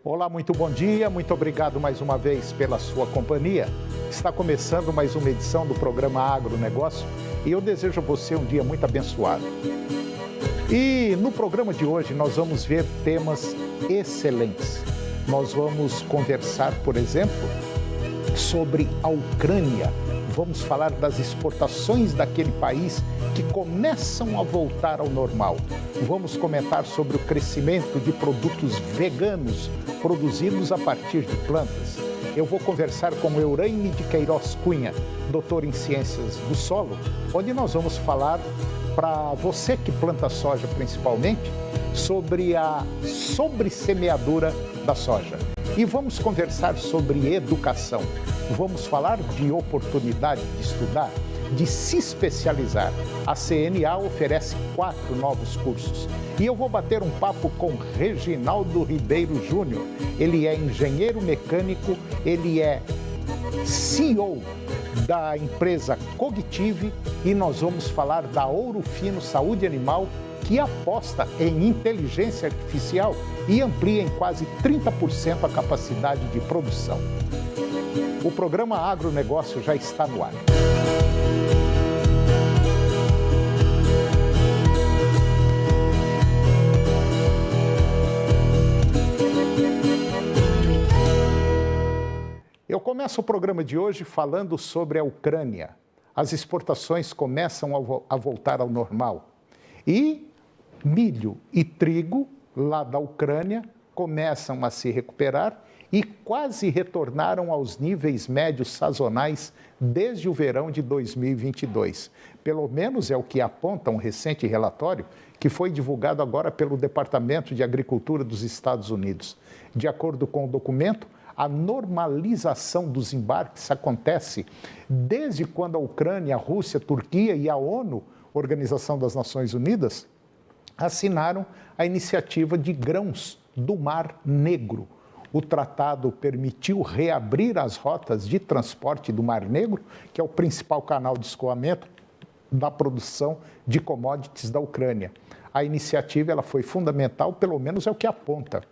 Olá, muito bom dia, muito obrigado mais uma vez pela sua companhia. Está começando mais uma edição do programa Agronegócio e eu desejo a você um dia muito abençoado. E no programa de hoje nós vamos ver temas excelentes. Nós vamos conversar, por exemplo, sobre a Ucrânia. Vamos falar das exportações daquele país que começam a voltar ao normal. Vamos comentar sobre o crescimento de produtos veganos produzidos a partir de plantas. Eu vou conversar com Euraine de Queiroz Cunha, doutor em Ciências do Solo, onde nós vamos falar para você que planta soja principalmente, sobre a sobressemeadura da soja. E vamos conversar sobre educação. Vamos falar de oportunidade de estudar, de se especializar. A CNA oferece 4 novos cursos. E eu vou bater um papo com Reginaldo Ribeiro Júnior. Ele é engenheiro mecânico, ele é CEO da empresa Cognitive e nós vamos falar da Ouro Fino Saúde Animal, que aposta em inteligência artificial e amplia em quase 30% a capacidade de produção. O programa Agronegócio já está no ar. Eu começo o programa de hoje falando sobre a Ucrânia. As exportações começam a voltar ao normal. E milho e trigo, lá da Ucrânia, começam a se recuperar e quase retornaram aos níveis médios sazonais desde o verão de 2022. Pelo menos é o que aponta um recente relatório que foi divulgado agora pelo Departamento de Agricultura dos Estados Unidos. De acordo com o documento, a normalização dos embarques acontece desde quando a Ucrânia, a Rússia, a Turquia e a ONU, Organização das Nações Unidas, assinaram a iniciativa de grãos do Mar Negro. O tratado permitiu reabrir as rotas de transporte do Mar Negro, que é o principal canal de escoamento da produção de commodities da Ucrânia. A iniciativa ela foi fundamental, pelo menos é o que aponta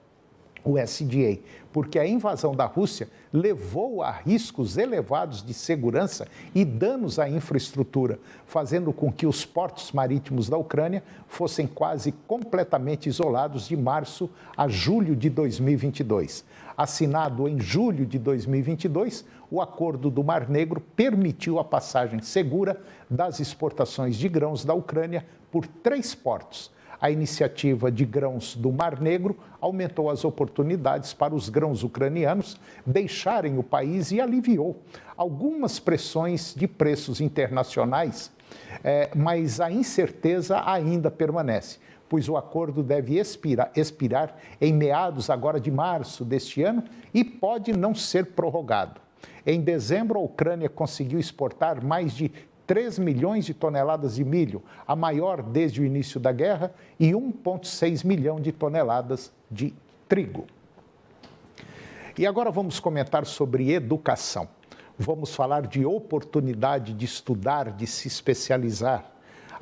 o SDA, porque a invasão da Rússia levou a riscos elevados de segurança e danos à infraestrutura, fazendo com que os portos marítimos da Ucrânia fossem quase completamente isolados de março a julho de 2022. Assinado em julho de 2022, o Acordo do Mar Negro permitiu a passagem segura das exportações de grãos da Ucrânia por 3 portos. A iniciativa de grãos do Mar Negro aumentou as oportunidades para os grãos ucranianos deixarem o país e aliviou algumas pressões de preços internacionais, mas a incerteza ainda permanece, pois o acordo deve expirar em meados agora de março deste ano e pode não ser prorrogado. Em dezembro, a Ucrânia conseguiu exportar mais de 3 milhões de toneladas de milho, a maior desde o início da guerra, e 1,6 milhão de toneladas de trigo. E agora vamos comentar sobre educação. Vamos falar de oportunidade de estudar, de se especializar.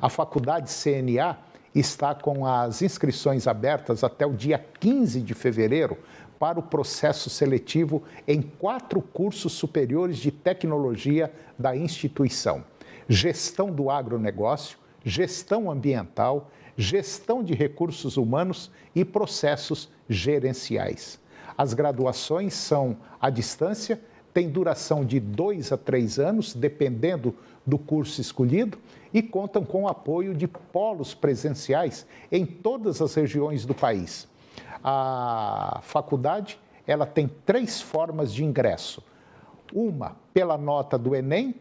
A Faculdade CNA está com as inscrições abertas até o dia 15 de fevereiro para o processo seletivo em 4 cursos superiores de tecnologia da instituição: Gestão do Agronegócio, Gestão Ambiental, Gestão de Recursos Humanos e Processos Gerenciais. As graduações são à distância, têm duração de 2 a 3 anos, dependendo do curso escolhido, e contam com o apoio de polos presenciais em todas as regiões do país. A faculdade ela tem 3 formas de ingresso: uma pela nota do Enem,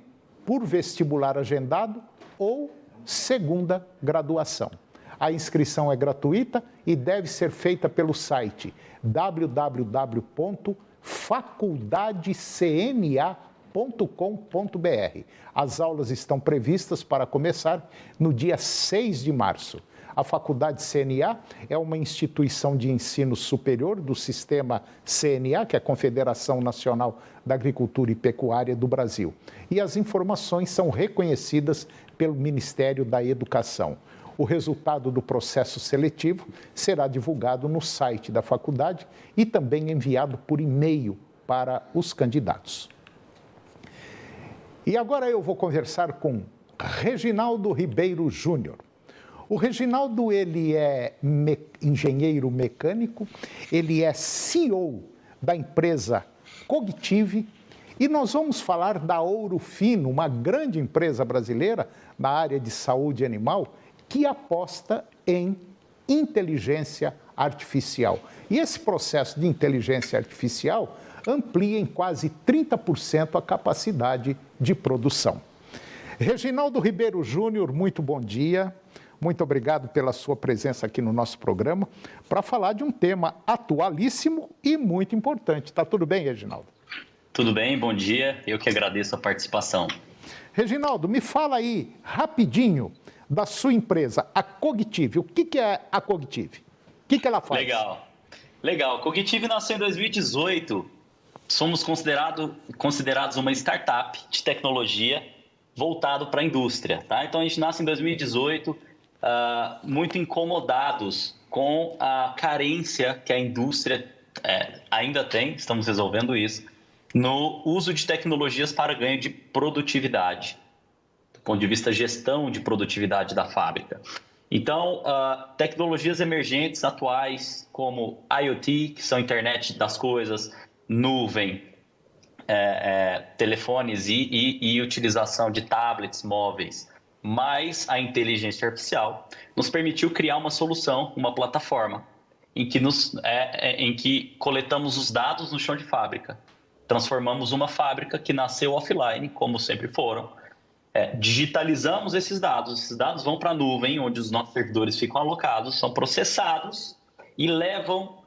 por vestibular agendado ou segunda graduação. A inscrição é gratuita e deve ser feita pelo site www.faculdadecna.com.br. As aulas estão previstas para começar no dia 6 de março. A Faculdade CNA é uma instituição de ensino superior do sistema CNA, que é a Confederação Nacional da Agricultura e Pecuária do Brasil. E as informações são reconhecidas pelo Ministério da Educação. O resultado do processo seletivo será divulgado no site da faculdade e também enviado por e-mail para os candidatos. E agora eu vou conversar com Reginaldo Ribeiro Júnior. O Reginaldo, ele é engenheiro mecânico, ele é CEO da empresa Cogtive e nós vamos falar da Ouro Fino, uma grande empresa brasileira na área de saúde animal que aposta em inteligência artificial. E esse processo de inteligência artificial amplia em quase 30% a capacidade de produção. Reginaldo Ribeiro Júnior, muito bom dia. Muito obrigado pela sua presença aqui no nosso programa para falar de um tema atualíssimo e muito importante. Está tudo bem, Reginaldo? Tudo bem, bom dia. Eu que agradeço a participação. Reginaldo, me fala aí rapidinho da sua empresa, a Cogtive. O que é a Cogtive? O que ela faz? Legal. A Cogtive nasceu em 2018. Somos considerados uma startup de tecnologia voltado para a indústria. Tá? Então, a gente nasce em 2018, muito incomodados com a carência que a indústria ainda tem, estamos resolvendo isso, no uso de tecnologias para ganho de produtividade, do ponto de vista gestão de produtividade da fábrica. Então, tecnologias emergentes atuais como IoT, que são internet das coisas, nuvem, telefones e utilização de tablets móveis, mais a inteligência artificial, nos permitiu criar uma solução, uma plataforma, em que coletamos os dados no chão de fábrica. Transformamos uma fábrica que nasceu offline, como sempre foram, digitalizamos esses dados vão para a nuvem, onde os nossos servidores ficam alocados, são processados e levam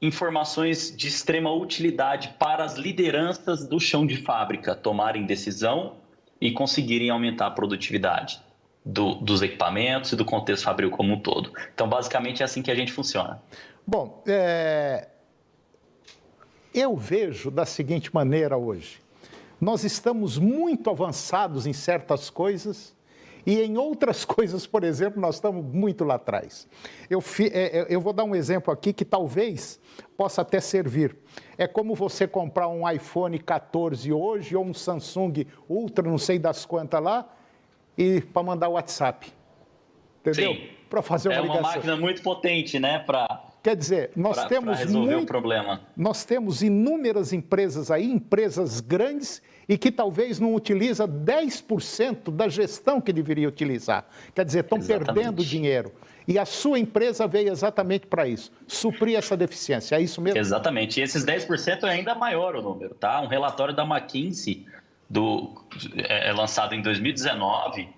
informações de extrema utilidade para as lideranças do chão de fábrica tomarem decisão e conseguirem aumentar a produtividade dos equipamentos e do contexto fabril como um todo. Então, basicamente, é assim que a gente funciona. Bom, eu vejo da seguinte maneira hoje. Nós estamos muito avançados em certas coisas e em outras coisas, por exemplo, nós estamos muito lá atrás. Eu vou dar um exemplo aqui que talvez possa até servir. É como você comprar um iPhone 14 hoje ou um Samsung Ultra, não sei das quantas lá, e para mandar WhatsApp. Entendeu? Para fazer uma ligação. É uma máquina muito potente, né? Quer dizer, nós temos resolver o problema. Nós temos inúmeras empresas aí, empresas grandes, e que talvez não utilizam 10% da gestão que deveria utilizar. Quer dizer, estão perdendo dinheiro. E a sua empresa veio exatamente para isso, suprir essa deficiência. É isso mesmo? Exatamente. E esses 10% é ainda maior o número, tá? Um relatório da McKinsey, lançado em 2019,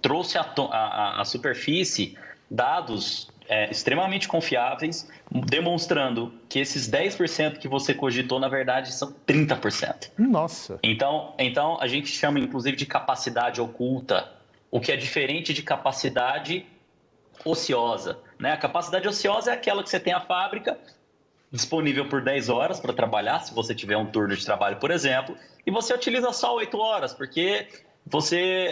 trouxe à superfície dados extremamente confiáveis, demonstrando que esses 10% que você cogitou, na verdade, são 30%. Nossa! Então, a gente chama, inclusive, de capacidade oculta, o que é diferente de capacidade ociosa. Né? A capacidade ociosa é aquela que você tem a fábrica disponível por 10 horas para trabalhar, se você tiver um turno de trabalho, por exemplo, e você utiliza só 8 horas, porque você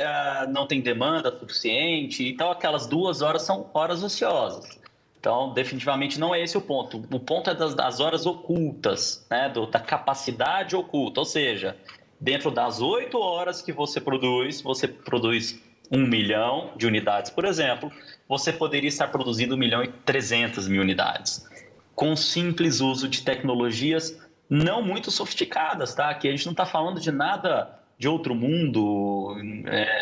não tem demanda suficiente, então aquelas 2 horas são horas ociosas. Então, definitivamente não é esse o ponto. O ponto é das horas ocultas, né? Da capacidade oculta, ou seja, dentro das 8 horas que você produz 1 milhão de unidades, por exemplo, você poderia estar produzindo 1.300.000 unidades, com simples uso de tecnologias não muito sofisticadas, tá? Aqui a gente não está falando de nada de outro mundo,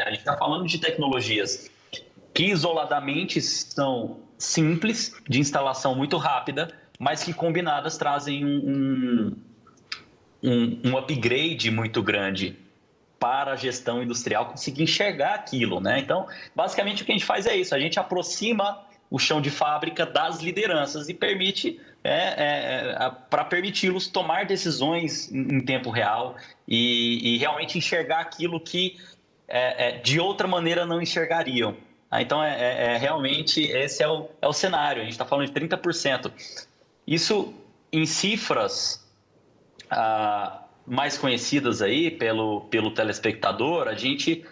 a gente está falando de tecnologias que isoladamente são simples, de instalação muito rápida, mas que combinadas trazem um upgrade muito grande para a gestão industrial conseguir enxergar aquilo, né? Então, basicamente o que a gente faz é isso, a gente aproxima o chão de fábrica das lideranças e permite para permiti-los tomar decisões em tempo real e realmente enxergar aquilo que de outra maneira não enxergariam. Então, realmente esse é o cenário, a gente está falando de 30%. Isso em cifras mais conhecidas aí pelo telespectador, a gente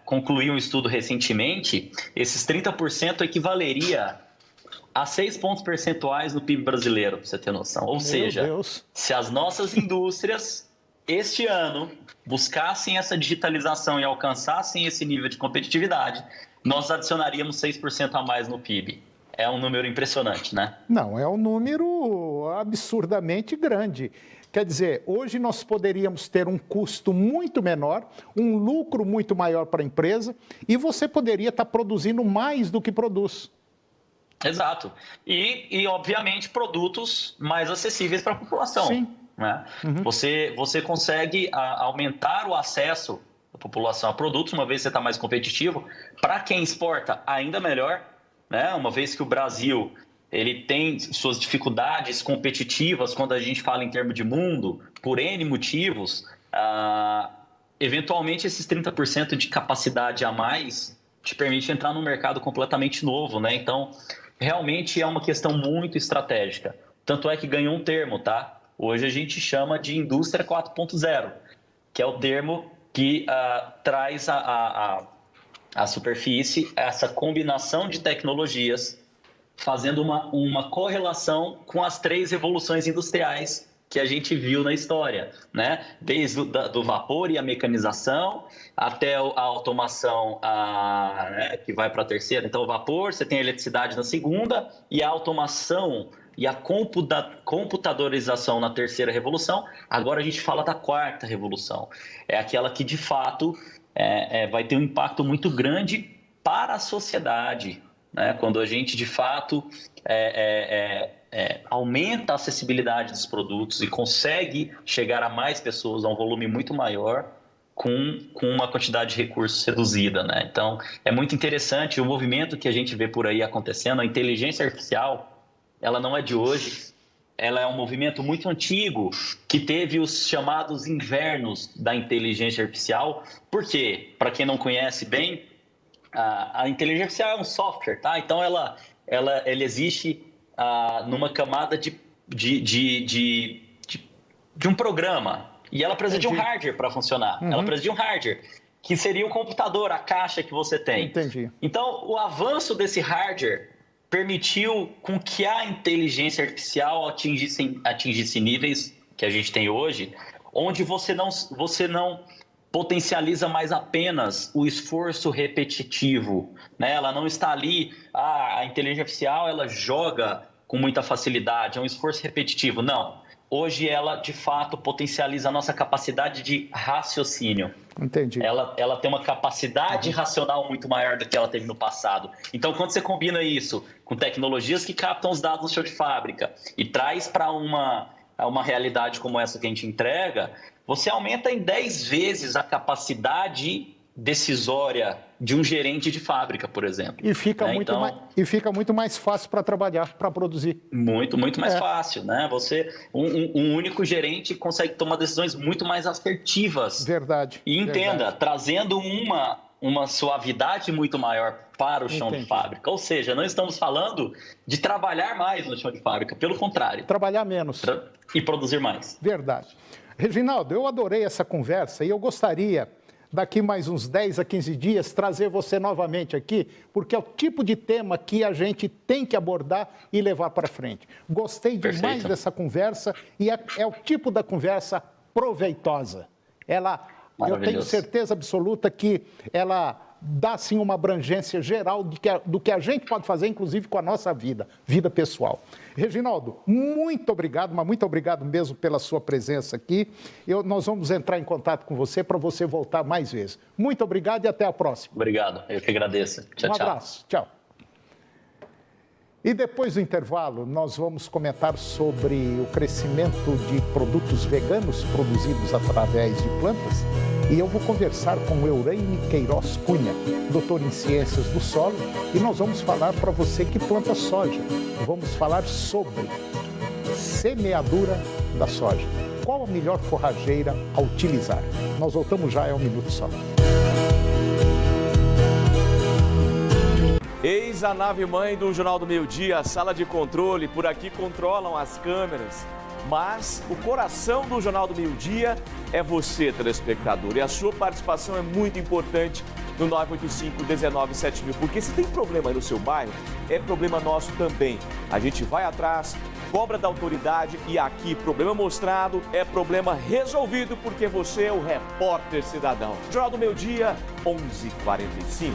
concluiu um estudo recentemente, esses 30% equivaleria a 6 pontos percentuais no PIB brasileiro, para você ter noção. Ou seja, se as nossas indústrias, este ano, buscassem essa digitalização e alcançassem esse nível de competitividade, nós adicionaríamos 6% a mais no PIB. É um número impressionante, né? Não, é um número absurdamente grande. Quer dizer, hoje nós poderíamos ter um custo muito menor, um lucro muito maior para a empresa e você poderia estar produzindo mais do que produz. Exato. E obviamente, produtos mais acessíveis para a população. Sim. Né? Você consegue aumentar o acesso da população a produtos, uma vez que você está mais competitivo. Para quem exporta, ainda melhor, né? Uma vez que o Brasil ele tem suas dificuldades competitivas quando a gente fala em termos de mundo, por N motivos, eventualmente esses 30% de capacidade a mais te permite entrar num mercado completamente novo, né? Então, realmente é uma questão muito estratégica. Tanto é que ganhou um termo, tá? Hoje a gente chama de indústria 4.0, que é o termo que traz à superfície essa combinação de tecnologias, fazendo uma correlação com as 3 revoluções industriais que a gente viu na história, né? Desde do vapor e a mecanização até a automação né, que vai para a terceira. Então, o vapor, você tem a eletricidade na segunda e a automação e a computadorização na terceira revolução. Agora a gente fala da 4ª revolução. É aquela que, de fato, vai ter um impacto muito grande para a sociedade, né? Quando a gente, de fato, aumenta a acessibilidade dos produtos e consegue chegar a mais pessoas, a um volume muito maior, com uma quantidade de recursos reduzida, né? Então, é muito interessante o movimento que a gente vê por aí acontecendo. A inteligência artificial, ela não é de hoje, ela é um movimento muito antigo que teve os chamados invernos da inteligência artificial. Por quê? Para quem não conhece bem, a inteligência artificial é um software, tá? Então, ela existe numa camada de um programa. E ela precisa de um hardware para funcionar. Ela precisa de um hardware, que seria o computador, a caixa que você tem. Entendi. Então, o avanço desse hardware permitiu com que a inteligência artificial atingisse níveis que a gente tem hoje, onde você não potencializa mais apenas o esforço repetitivo, né? Ela não está ali, a inteligência artificial ela joga com muita facilidade, é um esforço repetitivo. Não. Hoje ela, de fato, potencializa a nossa capacidade de raciocínio. Entendi. Ela tem uma capacidade racional muito maior do que ela teve no passado. Então, quando você combina isso com tecnologias que captam os dados no chão de fábrica e traz para uma realidade como essa que a gente entrega, você aumenta em 10 vezes a capacidade decisória de um gerente de fábrica, por exemplo. E fica, muito mais fácil para trabalhar, para produzir. Muito mais fácil, né? Um único gerente consegue tomar decisões muito mais assertivas. Verdade. E entenda, trazendo uma suavidade muito maior para o chão de fábrica. Ou seja, não estamos falando de trabalhar mais no chão de fábrica, pelo contrário. Trabalhar menos. E produzir mais. Verdade. Reginaldo, eu adorei essa conversa e eu gostaria, daqui mais uns 10 a 15 dias, trazer você novamente aqui, porque é o tipo de tema que a gente tem que abordar e levar para frente. Gostei demais dessa conversa e é o tipo da conversa proveitosa. Eu tenho certeza absoluta que ela dá, sim, uma abrangência geral do que a gente pode fazer, inclusive com a nossa vida pessoal. Reginaldo, muito obrigado, mas muito obrigado mesmo pela sua presença aqui. Nós vamos entrar em contato com você para você voltar mais vezes. Muito obrigado e até a próxima. Obrigado, eu que agradeço. Tchau, tchau. Um abraço, tchau. E depois do intervalo, nós vamos comentar sobre o crescimento de produtos veganos produzidos através de plantas. E eu vou conversar com o Eureine Queiroz Cunha, doutor em Ciências do Solo, e nós vamos falar para você que planta soja. Vamos falar sobre semeadura da soja. Qual a melhor forrageira a utilizar? Nós voltamos já, é um minuto só. Eis a nave-mãe do Jornal do Meio-Dia, a sala de controle. Por aqui controlam as câmeras. Mas o coração do Jornal do Meio-Dia é você, telespectador. E a sua participação é muito importante no 985-197000. Porque se tem problema aí no seu bairro, é problema nosso também. A gente vai atrás, cobra da autoridade e aqui, problema mostrado é problema resolvido, porque você é o repórter cidadão. Jornal do Meio-Dia, 11h45.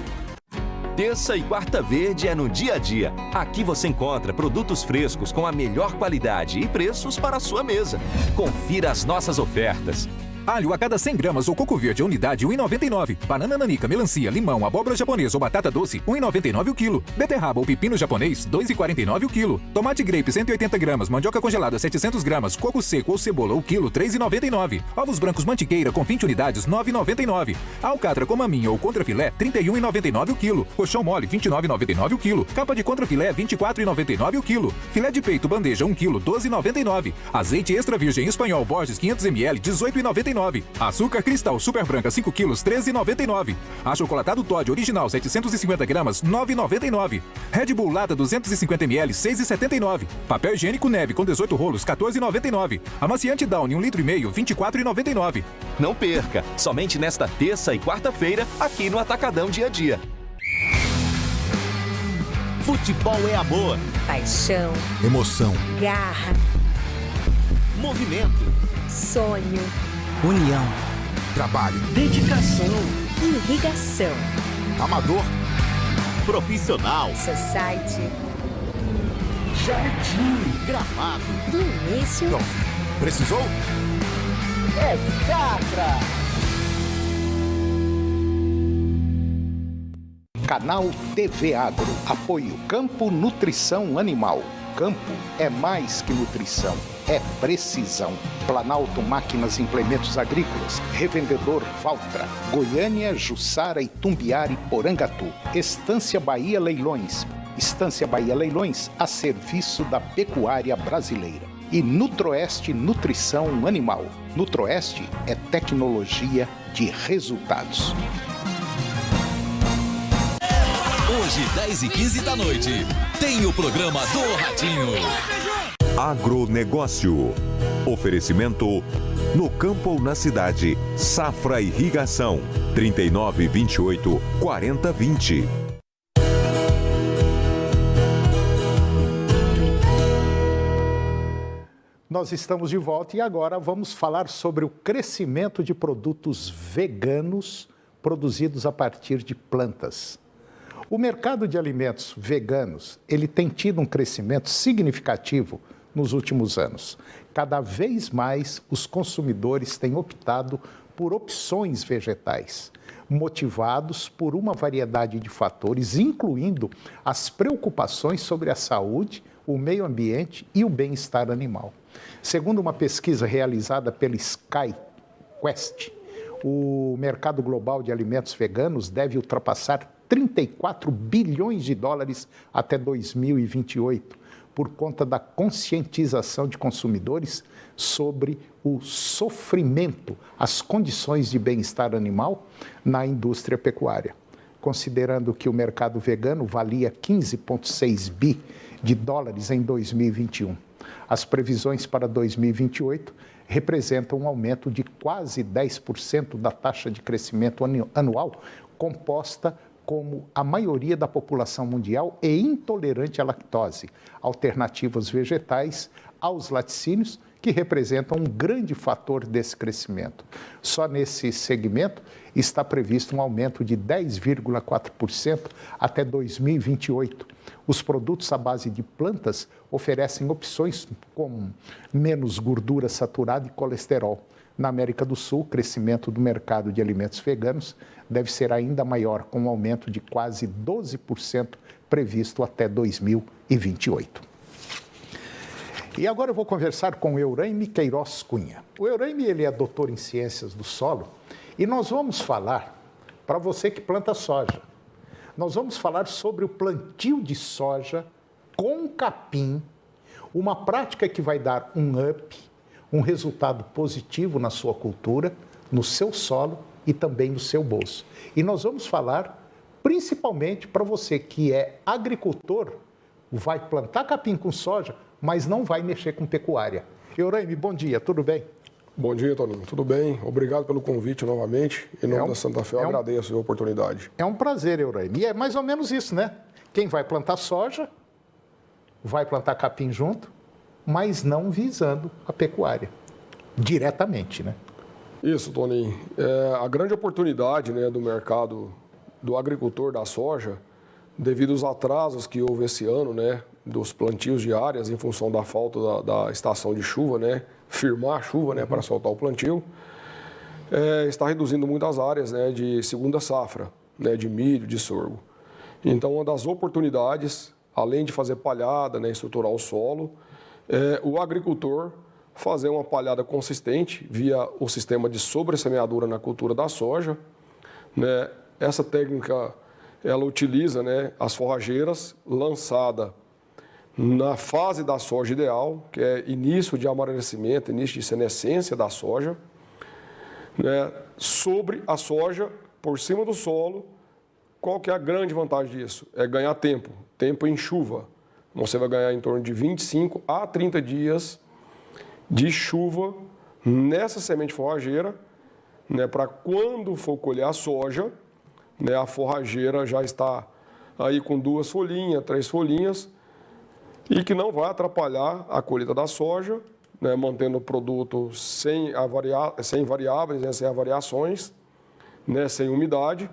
Terça e quarta verde é no dia a dia. Aqui você encontra produtos frescos com a melhor qualidade e preços para a sua mesa. Confira as nossas ofertas. Alho a cada 100 gramas ou coco verde a unidade, R$ 1,99. Banana nanica, melancia, limão, abóbora japonesa ou batata doce, R$ 1,99 o quilo. Beterraba ou pepino japonês, R$ 2,49 o quilo. Tomate grape, 180 gramas, mandioca congelada, 700 gramas, coco seco ou cebola o quilo, R$ 3,99. Ovos brancos mantiqueira com 20 unidades, R$ 9,99. Alcatra com maminha ou contrafilé, R$ 31,99 o quilo. Colchão mole, R$ 29,99 o quilo. Capa de contrafilé, R$ 24,99 o quilo. Filé de peito bandeja, 1 quilo, R$ 12,99. Azeite extra virgem espanhol Borges, 500 ml, R$ 18,99. Açúcar cristal super branca 5 quilos, R$ 13,99. Achocolatado Toddy original 750 gramas, R$ 9,99. Red Bull lata 250 ml, R$ 6,79. Papel higiênico Neve com 18 rolos, R$ 14,99. Amaciante Downy 1,5 litro, R$ 24,99. Não perca, somente nesta terça e quarta-feira, aqui no Atacadão Dia a Dia. Futebol é amor, paixão, emoção, garra, movimento, sonho, união, trabalho, dedicação, irrigação, amador, profissional, society, jardim, gramado, do início. Pronto. Precisou? É Safra! Canal TV Agro. Apoio Campo Nutrição Animal. Campo é mais que nutrição, é precisão. Planalto Máquinas e Implementos Agrícolas. Revendedor Valtra. Goiânia, Jussara, Itumbiara e Porangatu. Estância Bahia Leilões. Estância Bahia Leilões a serviço da pecuária brasileira. E Nutroeste Nutrição Animal. Nutroeste é tecnologia de resultados. Hoje, 10h15 da noite, tem o programa do Ratinho. Agronegócio. Oferecimento no campo ou na cidade. Safra Irrigação. 3928 4020. Nós estamos de volta e agora vamos falar sobre o crescimento de produtos veganos produzidos a partir de plantas. O mercado de alimentos veganos, ele tem tido um crescimento significativo nos últimos anos. Cada vez mais os consumidores têm optado por opções vegetais, motivados por uma variedade de fatores, incluindo as preocupações sobre a saúde, o meio ambiente e o bem-estar animal. Segundo uma pesquisa realizada pela SkyQuest, o mercado global de alimentos veganos deve ultrapassar 34 bilhões de dólares até 2028, por conta da conscientização de consumidores sobre o sofrimento, as condições de bem-estar animal na indústria pecuária. Considerando que o mercado vegano valia 15,6 bi de dólares em 2021. As previsões para 2028 representam um aumento de quase 10% da taxa de crescimento anual, composta como a maioria da população mundial é intolerante à lactose, alternativas vegetais aos laticínios, que representam um grande fator desse crescimento. Só nesse segmento está previsto um aumento de 10,4% até 2028. Os produtos à base de plantas oferecem opções como menos gordura saturada e colesterol. Na América do Sul, o crescimento do mercado de alimentos veganos deve ser ainda maior, com um aumento de quase 12% previsto até 2028. E agora eu vou conversar com o Euraime Queiroz Cunha. O Euraime, ele é doutor em ciências do solo e nós vamos falar, para você que planta soja, nós vamos falar sobre o plantio de soja com capim, uma prática que vai dar um up, um resultado positivo na sua cultura, no seu solo e também no seu bolso. E nós vamos falar principalmente para você que é agricultor, vai plantar capim com soja, mas não vai mexer com pecuária. Euraime, bom dia, tudo bem? Bom dia, Toninho. Tudo bem? Obrigado pelo convite novamente. Em nome da Santa Fé, eu agradeço a oportunidade. É um prazer, Euraime. E é mais ou menos isso, né? Quem vai plantar soja, vai plantar capim junto, mas não visando a pecuária, diretamente, né? Isso, Toninho. A grande oportunidade, né, do mercado do agricultor da soja, devido aos atrasos que houve esse ano, né, dos plantios de áreas em função da falta da estação de chuva, né, firmar a chuva, né, para soltar o plantio, está reduzindo muitas áreas, né, de segunda safra, né, de milho, de sorgo. Então, uma das oportunidades, além de fazer palhada, né, estruturar o solo, o agricultor fazer uma palhada consistente via o sistema de sobressemeadura na cultura da soja, né. Essa técnica, ela utiliza, né, as forrageiras lançada na fase da soja ideal, que é início de amarelecimento, início de senescência da soja, né, sobre a soja, por cima do solo. Qual que é a grande vantagem disso? É ganhar tempo em chuva. Você vai ganhar em torno de 25 a 30 dias de chuva nessa semente forrageira, né, para quando for colher a soja, né, a forrageira já está aí com 2 folhinhas, 3 folhinhas, e que não vai atrapalhar a colheita da soja, né, mantendo o produto sem variáveis, né, sem avariações, né, sem umidade,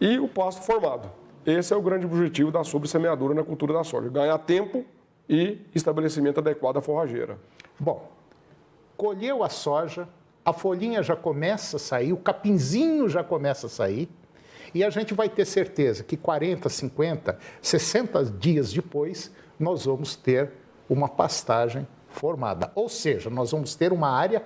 e o pasto formado. Esse é o grande objetivo da sobressemeadura na cultura da soja, ganhar tempo e estabelecimento adequado da forrageira. Bom, colheu a soja, a folhinha já começa a sair, o capinzinho já começa a sair, e a gente vai ter certeza que 40, 50, 60 dias depois, nós vamos ter uma pastagem formada. Ou seja, nós vamos ter uma área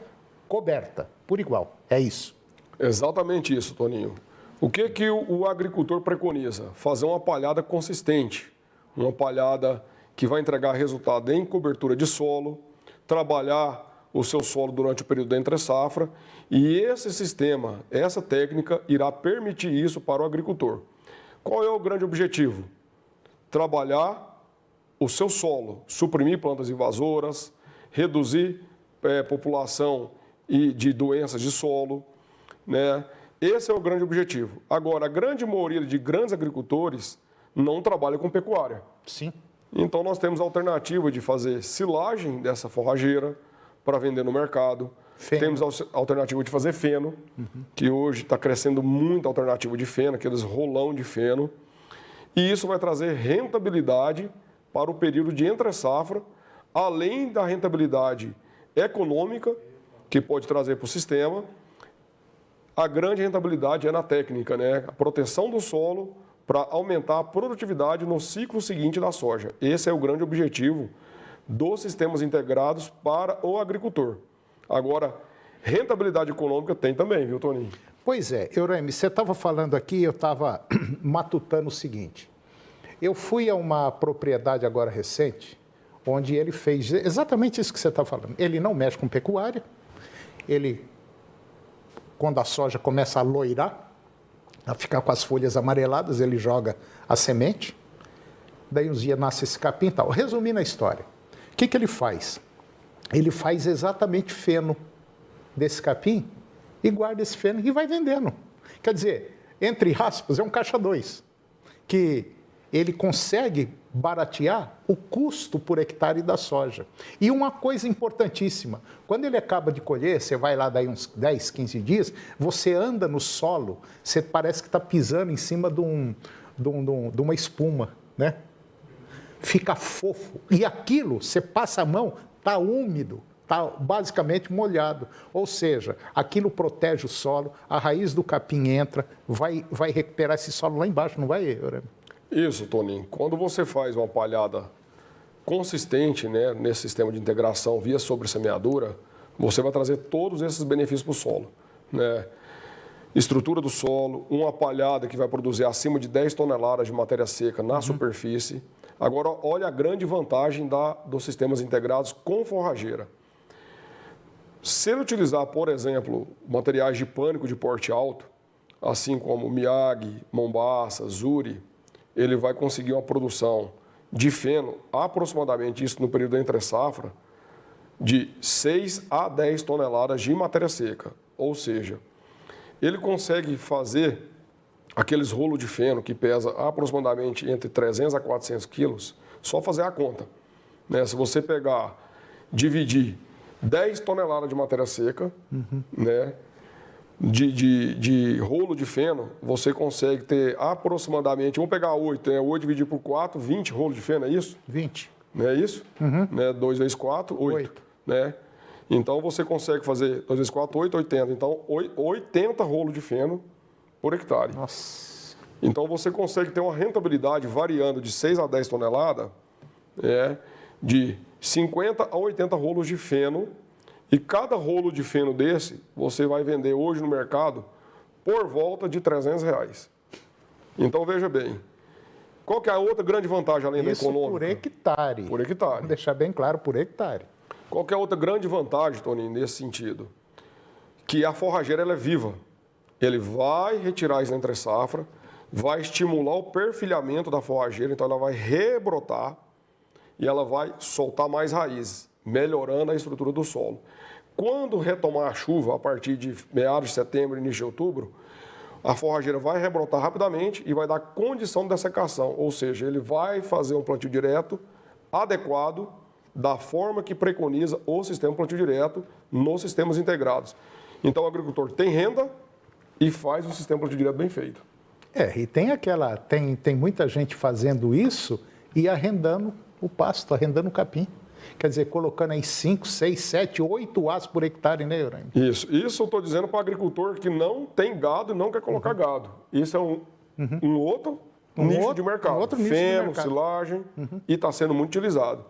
coberta, por igual. É isso. Exatamente isso, Toninho. O que o agricultor preconiza? Fazer uma palhada consistente, uma palhada que vai entregar resultado em cobertura de solo, trabalhar o seu solo durante o período da entre-safra, e esse sistema, essa técnica, irá permitir isso para o agricultor. Qual é o grande objetivo? Trabalhar o seu solo, suprimir plantas invasoras, reduzir população de doenças de solo, né? Esse é o grande objetivo. Agora, a grande maioria de grandes agricultores não trabalha com pecuária. Sim. Então, nós temos a alternativa de fazer silagem dessa forrageira para vender no mercado. Feno. Temos a alternativa de fazer feno, que hoje está crescendo muito a alternativa de feno, aqueles rolão de feno. E isso vai trazer rentabilidade para o período de entre-safra, além da rentabilidade econômica que pode trazer para o sistema. A grande rentabilidade é na técnica, né? A proteção do solo para aumentar a produtividade no ciclo seguinte da soja. Esse é o grande objetivo dos sistemas integrados para o agricultor. Agora, rentabilidade econômica tem também, viu, Toninho? Pois é, Euraime, você estava falando aqui, eu estava matutando o seguinte. Eu fui a uma propriedade agora recente, onde ele fez exatamente isso que você está falando. Ele não mexe com pecuária, ele, quando a soja começa a loirar, a ficar com as folhas amareladas, ele joga a semente, daí uns dias nasce esse capim e tal. Resumindo a história, o que ele faz? Ele faz exatamente feno desse capim e guarda esse feno e vai vendendo. Quer dizer, entre aspas, é um caixa 2, que ele consegue baratear o custo por hectare da soja. E uma coisa importantíssima, quando ele acaba de colher, você vai lá daí uns 10, 15 dias, você anda no solo, você parece que está pisando em cima de uma espuma, né? Fica fofo. E aquilo, você passa a mão, está úmido, está basicamente molhado. Ou seja, aquilo protege o solo, a raiz do capim entra, vai recuperar esse solo lá embaixo, não vai, Euraime? Isso, Toninho. Quando você faz uma palhada consistente, né, nesse sistema de integração via sobressemeadura, você vai trazer todos esses benefícios para o solo, né? Estrutura do solo, uma palhada que vai produzir acima de 10 toneladas de matéria seca na superfície. Agora, olha a grande vantagem dos sistemas integrados com forrageira. Se ele utilizar, por exemplo, materiais de pânico de porte alto, assim como Miyagi, Mombasa, Zuri, ele vai conseguir uma produção de feno, aproximadamente isso no período entre safra, de 6 a 10 toneladas de matéria seca. Ou seja, ele consegue fazer aqueles rolos de feno que pesa aproximadamente entre 300 a 400 quilos, só fazer a conta. Né? Se você pegar, dividir 10 toneladas de matéria seca, né? de rolo de feno, você consegue ter aproximadamente, vamos pegar 8, né? 8 dividido por 4, 20 rolos de feno, é isso? 20. Não é isso? Né? 2 vezes 4, 8. Né? Então, você consegue fazer 2 vezes 4, 8, 80. Então, 80 rolos de feno por hectare. Nossa. Então, você consegue ter uma rentabilidade variando de 6 a 10 toneladas, de 50 a 80 rolos de feno. E cada rolo de feno desse, você vai vender hoje no mercado por volta de R$300. Então, veja bem, qual que é a outra grande vantagem além da econômica? Por hectare. Por hectare. Vamos deixar bem claro, por hectare. Qual que é a outra grande vantagem, Toninho, nesse sentido? Que a forrageira ela é viva. Ele vai retirar isso da entre-safra, vai estimular o perfilhamento da forrageira, então ela vai rebrotar e ela vai soltar mais raízes, melhorando a estrutura do solo. Quando retomar a chuva, a partir de meados de setembro, início de outubro, a forrageira vai rebrotar rapidamente e vai dar condição de dessecação, ou seja, ele vai fazer um plantio direto adequado da forma que preconiza o sistema plantio direto nos sistemas integrados. Então o agricultor tem renda e faz o sistema plantio direto bem feito. E tem muita gente fazendo isso e arrendando o pasto, arrendando o capim. Quer dizer, colocando aí 5, 6, 7, 8 as por hectare, né, Euraime? Isso eu estou dizendo para o agricultor que não tem gado e não quer colocar gado. Isso é um outro nicho de mercado. Outro nicho Feno, de mercado. silagem, e está sendo muito utilizado.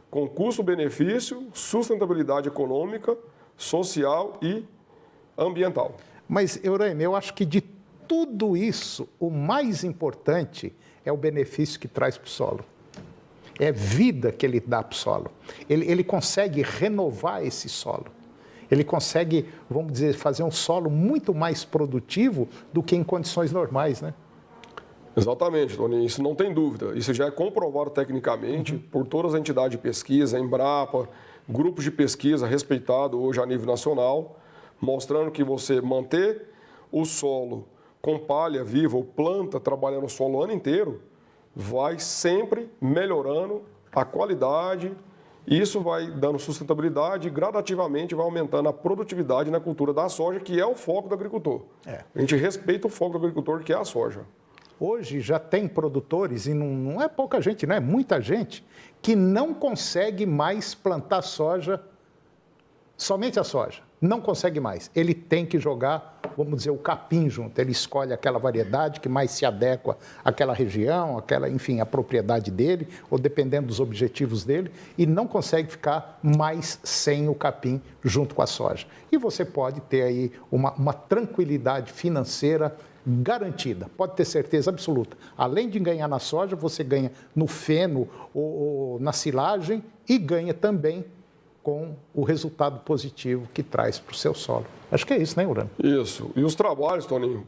Com custo-benefício, sustentabilidade econômica, social e ambiental. Mas, Euraime, eu acho que de tudo isso, o mais importante é o benefício que traz para o solo. É vida que ele dá para o solo. Ele consegue renovar esse solo. Ele consegue, vamos dizer, fazer um solo muito mais produtivo do que em condições normais, né? Exatamente, Toninho. Isso não tem dúvida. Isso já é comprovado tecnicamente por todas as entidades de pesquisa, Embrapa, grupos de pesquisa respeitados hoje a nível nacional, mostrando que você manter o solo com palha viva ou planta trabalhando o solo o ano inteiro, vai sempre melhorando a qualidade, isso vai dando sustentabilidade e gradativamente vai aumentando a produtividade na cultura da soja, que é o foco do agricultor. A gente respeita o foco do agricultor, que é a soja. Hoje já tem produtores, e não é pouca gente, não é muita gente, que não consegue mais plantar soja, somente a soja. Não consegue mais. Ele tem que jogar, vamos dizer, o capim junto. Ele escolhe aquela variedade que mais se adequa àquela região, enfim, a propriedade dele, ou dependendo dos objetivos dele, e não consegue ficar mais sem o capim junto com a soja. E você pode ter aí uma tranquilidade financeira garantida, pode ter certeza absoluta. Além de ganhar na soja, você ganha no feno ou na silagem e ganha também com o resultado positivo que traz para o seu solo. Acho que é isso, né, Urano? Isso. E os trabalhos, Toninho,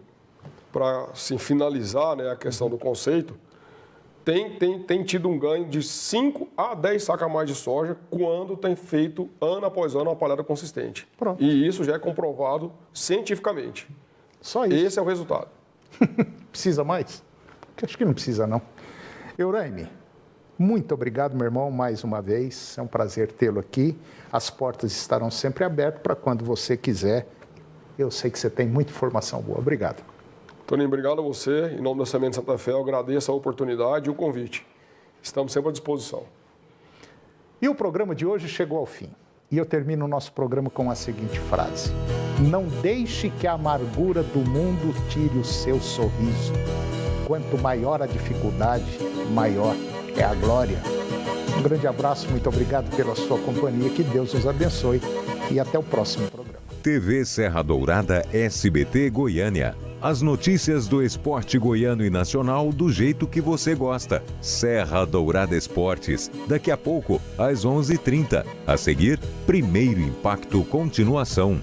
para assim, finalizar, né, a questão do conceito, tem tido um ganho de 5 a 10 sacas a mais de soja quando tem feito ano após ano uma palhada consistente. Pronto. E isso já é comprovado cientificamente. Só isso. Esse é o resultado. Precisa mais? Acho que não precisa, não. Euraime, muito obrigado, meu irmão, mais uma vez. É um prazer tê-lo aqui. As portas estarão sempre abertas para quando você quiser. Eu sei que você tem muita informação boa. Obrigado. Toninho, obrigado a você. Em nome da Semente Santa Fé, eu agradeço a oportunidade e o convite. Estamos sempre à disposição. E o programa de hoje chegou ao fim. E eu termino o nosso programa com a seguinte frase: não deixe que a amargura do mundo tire o seu sorriso. Quanto maior a dificuldade, maior é a glória. Um grande abraço, muito obrigado pela sua companhia, que Deus nos abençoe e até o próximo programa. TV Serra Dourada SBT Goiânia. As notícias do esporte goiano e nacional do jeito que você gosta. Serra Dourada Esportes, daqui a pouco, às 11h30. A seguir, Primeiro Impacto Continuação.